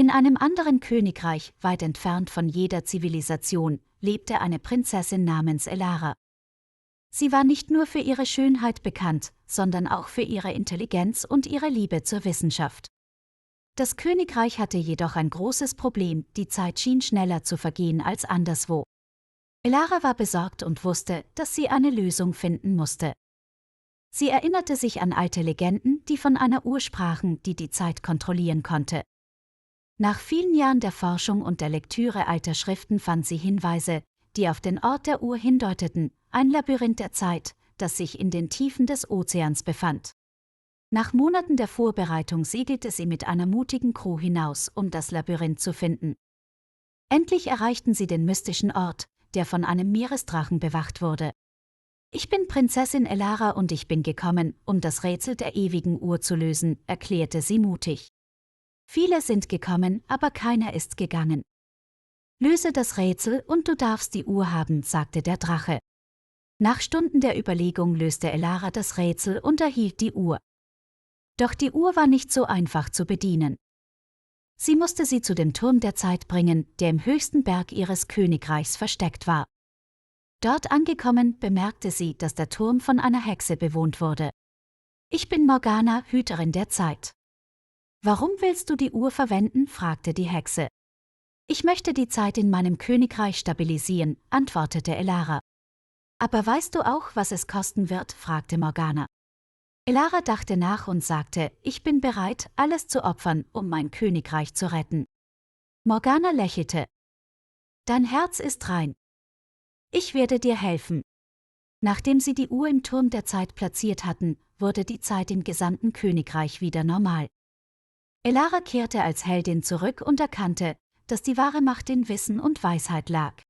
In einem anderen Königreich, weit entfernt von jeder Zivilisation, lebte eine Prinzessin namens Elara. Sie war nicht nur für ihre Schönheit bekannt, sondern auch für ihre Intelligenz und ihre Liebe zur Wissenschaft. Das Königreich hatte jedoch ein großes Problem, die Zeit schien schneller zu vergehen als anderswo. Elara war besorgt und wusste, dass sie eine Lösung finden musste. Sie erinnerte sich an alte Legenden, die von einer Uhr sprachen, die die Zeit kontrollieren konnte. Nach vielen Jahren der Forschung und der Lektüre alter Schriften fand sie Hinweise, die auf den Ort der Uhr hindeuteten, ein Labyrinth der Zeit, das sich in den Tiefen des Ozeans befand. Nach Monaten der Vorbereitung segelte sie mit einer mutigen Crew hinaus, um das Labyrinth zu finden. Endlich erreichten sie den mystischen Ort, der von einem Meeresdrachen bewacht wurde. »Ich bin Prinzessin Elara und ich bin gekommen, um das Rätsel der ewigen Uhr zu lösen«, erklärte sie mutig. »Viele sind gekommen, aber keiner ist gegangen. Löse das Rätsel und du darfst die Uhr haben«, sagte der Drache. Nach Stunden der Überlegung löste Elara das Rätsel und erhielt die Uhr. Doch die Uhr war nicht so einfach zu bedienen. Sie musste sie zu dem Turm der Zeit bringen, der im höchsten Berg ihres Königreichs versteckt war. Dort angekommen, bemerkte sie, dass der Turm von einer Hexe bewohnt wurde. »Ich bin Morgana, Hüterin der Zeit.« »Warum willst du die Uhr verwenden?«, fragte die Hexe. »Ich möchte die Zeit in meinem Königreich stabilisieren«, antwortete Elara. »Aber weißt du auch, was es kosten wird?«, fragte Morgana. Elara dachte nach und sagte, »Ich bin bereit, alles zu opfern, um mein Königreich zu retten.« Morgana lächelte. »Dein Herz ist rein. Ich werde dir helfen.« Nachdem sie die Uhr im Turm der Zeit platziert hatten, wurde die Zeit im gesamten Königreich wieder normal. Elara kehrte als Heldin zurück und erkannte, dass die wahre Macht in Wissen und Weisheit lag.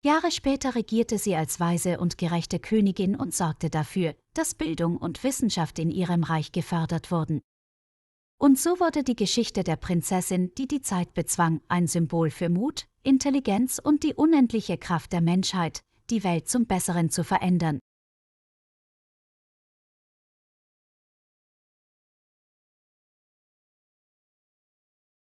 Jahre später regierte sie als weise und gerechte Königin und sorgte dafür, dass Bildung und Wissenschaft in ihrem Reich gefördert wurden. Und so wurde die Geschichte der Prinzessin, die die Zeit bezwang, ein Symbol für Mut, Intelligenz und die unendliche Kraft der Menschheit, die Welt zum Besseren zu verändern.